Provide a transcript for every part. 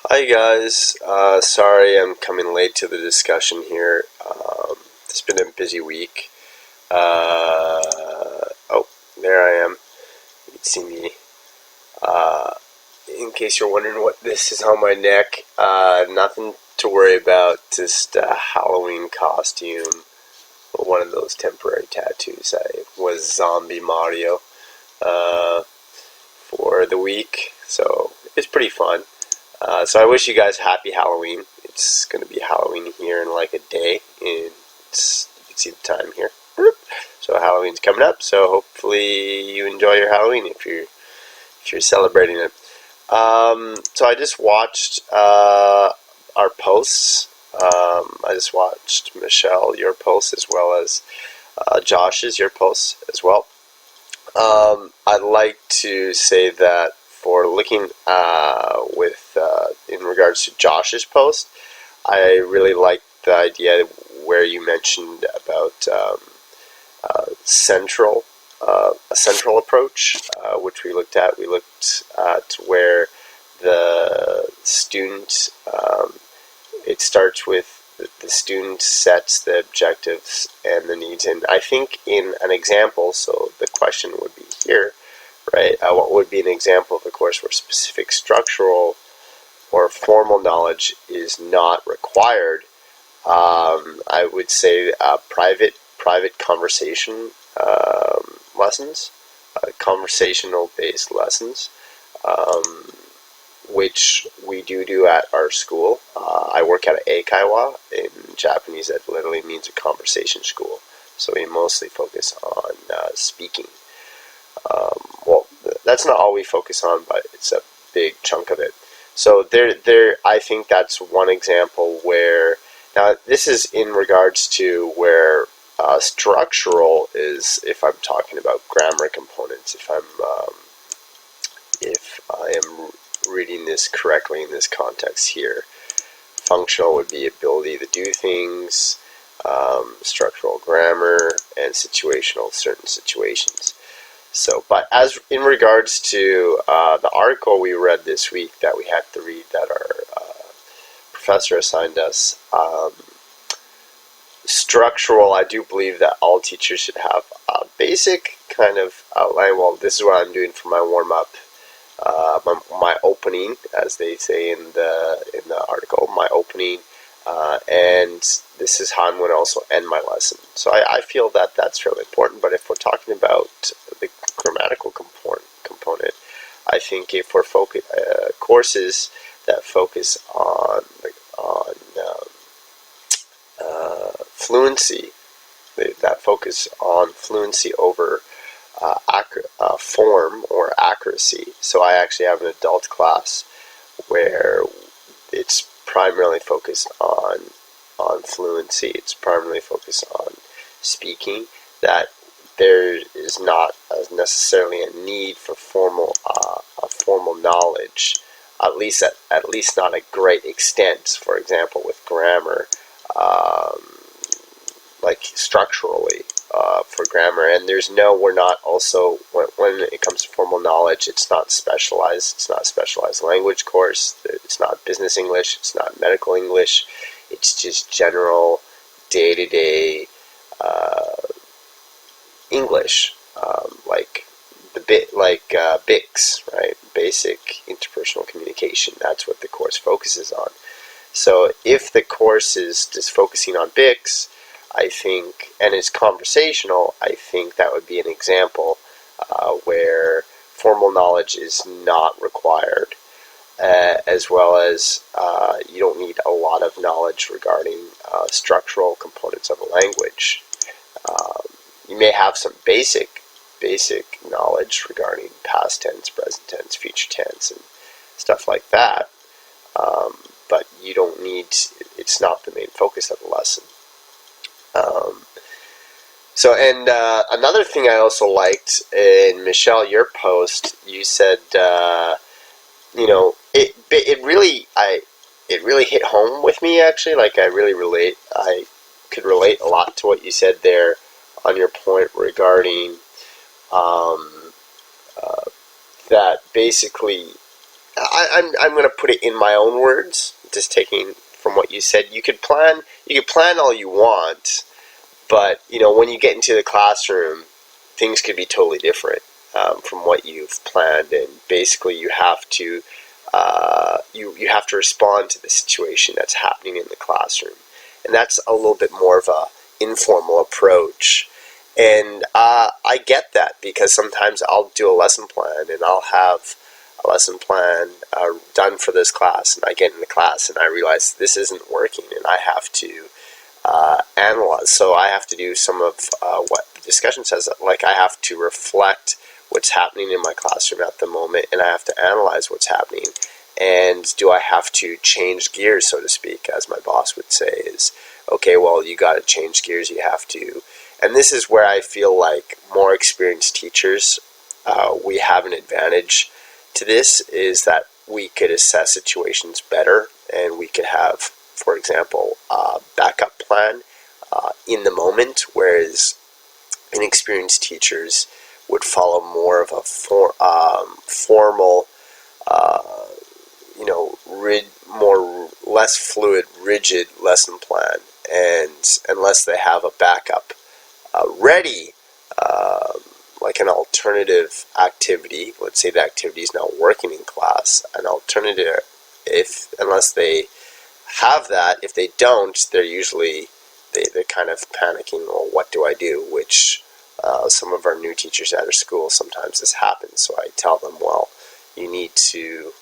Hi guys, sorry I'm coming late to the discussion here. It's been a busy week. Oh, there I am. You can see me. Uh, in case you're wondering what this is on my neck, nothing to worry about, just a Halloween costume. One of those temporary tattoos. I was Zombie Mario for the week, so it's pretty fun. So I wish you guys happy Halloween. It's going to be Halloween here in like a day, and you can see the time here. So Halloween's coming up, so hopefully you enjoy your Halloween if you're celebrating it. So I just watched our posts. I just watched Michelle, your post, as well as Josh's, your posts as well. I'd like to say that for looking in regards to Josh's post, I really liked the idea where you mentioned about a central approach, which we looked at. We looked at where the student, it starts with the student sets the objectives and the needs. And I think in an example, so the question would be here, right? What would be an example of a course where specific structural or formal knowledge is not required? I would say private conversation lessons, conversational based lessons, which we do at our school. I work at an eikaiwa. In Japanese, that literally means a conversation school. So we mostly focus on speaking. Well, that's not all we focus on, but it's a big chunk of it. So I think that's one example where, now this is in regards to where structural is, if I'm talking about grammar components, if I am reading this correctly in this context here. Functional would be ability to do things, structural grammar, and situational, certain situations. So, but as in regards to the article we read this week that we had to read, that our professor assigned us, structural, I do believe that all teachers should have a basic kind of outline. Well, this is what I'm doing for my warm-up, my opening, as they say in the article, my opening, and this is how I'm going to also end my lesson. So I feel that that's really important. But if we're talking about the grammatical component, I think if we're courses that focus on fluency, that focus on fluency over form or accuracy. So I actually have an adult class where it's primarily focused on fluency. It's primarily focused on speaking. That there is not necessarily a need for formal knowledge, at least not a great extent. For example, with grammar, like structurally. For grammar, and we're not also, when it comes to formal knowledge, it's not specialized. It's not a specialized language course. It's not business English. It's not medical English. It's just general day-to-day English, like BICS, right? Basic interpersonal communication. That's what the course focuses on. So if the course is just focusing on BICS, I think, and it's conversational, I think that would be an example where formal knowledge is not required, as well as you don't need a lot of knowledge regarding structural components of a language. You may have some basic knowledge regarding past tense, present tense, future tense, and stuff like that, but you don't need, it's not the main focus of the lesson. Another thing I also liked in Michelle, your post, you said, it really hit home with me, actually. Like, I could relate a lot to what you said there on your point regarding that basically I'm going to put it in my own words, just taking from what you said. You could plan all you want, but when you get into the classroom, things could be totally different from what you've planned, and basically you have to you have to respond to the situation that's happening in the classroom, and that's a little bit more of a informal approach. And I get that, because sometimes I'll do a lesson plan, and I'll have a lesson plan done for this class, and I get in the class and I realize this isn't working, and I have to analyze. So I have to do some of what the discussion says, like I have to reflect what's happening in my classroom at the moment, and I have to analyze what's happening. And do I have to change gears, so to speak, as my boss would say, is, okay, well, you got to change gears, you have to. And this is where I feel like more experienced teachers, we have an advantage to this, is that we could assess situations better, and we could have, for example, a backup plan in the moment, whereas inexperienced teachers would follow more of a formal, less fluid, rigid lesson plan, and unless they have a backup ready, like an alternative activity. Let's say the activity is not working in class. An alternative, unless they have that, if they don't, they're usually they're kind of panicking. Well, what do I do? Which some of our new teachers at our school, sometimes this happens. So I tell them, well, you need to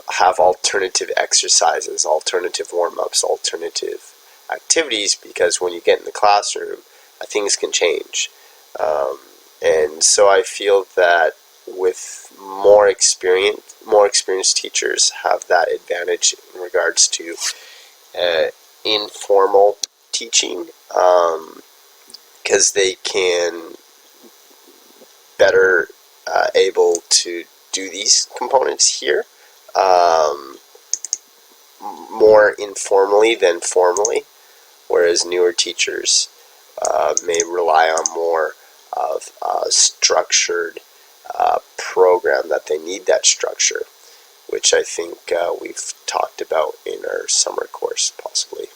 have alternative exercises, alternative warm-ups, alternative activities, because when you get in the classroom, things can change. And so I feel that with more experienced teachers have that advantage in regards to informal teaching, because they can better able to do these components here more informally than formally, whereas newer teachers may rely on more of a structured program, that they need that structure, which I think we've talked about in our summer course, possibly.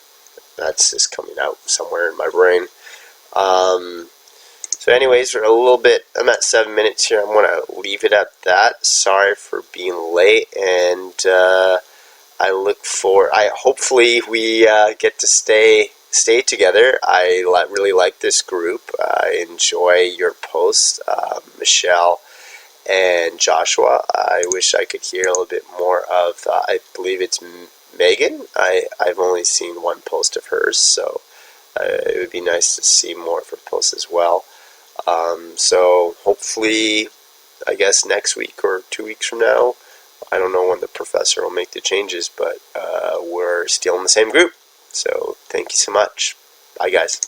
That's just coming out somewhere in my brain. So anyways, we're I'm at 7 minutes here. I'm going to leave it at that. Sorry for being late, and hopefully we get to stay together. I really like this group. I enjoy your posts, Michelle and Joshua. I wish I could hear a little bit more of, I believe it's Megan. I've only seen one post of hers, so it would be nice to see more of her posts as well. So hopefully, I guess next week or 2 weeks from now, I don't know when the professor will make the changes, but we're still in the same group. So thank you so much. Bye, guys.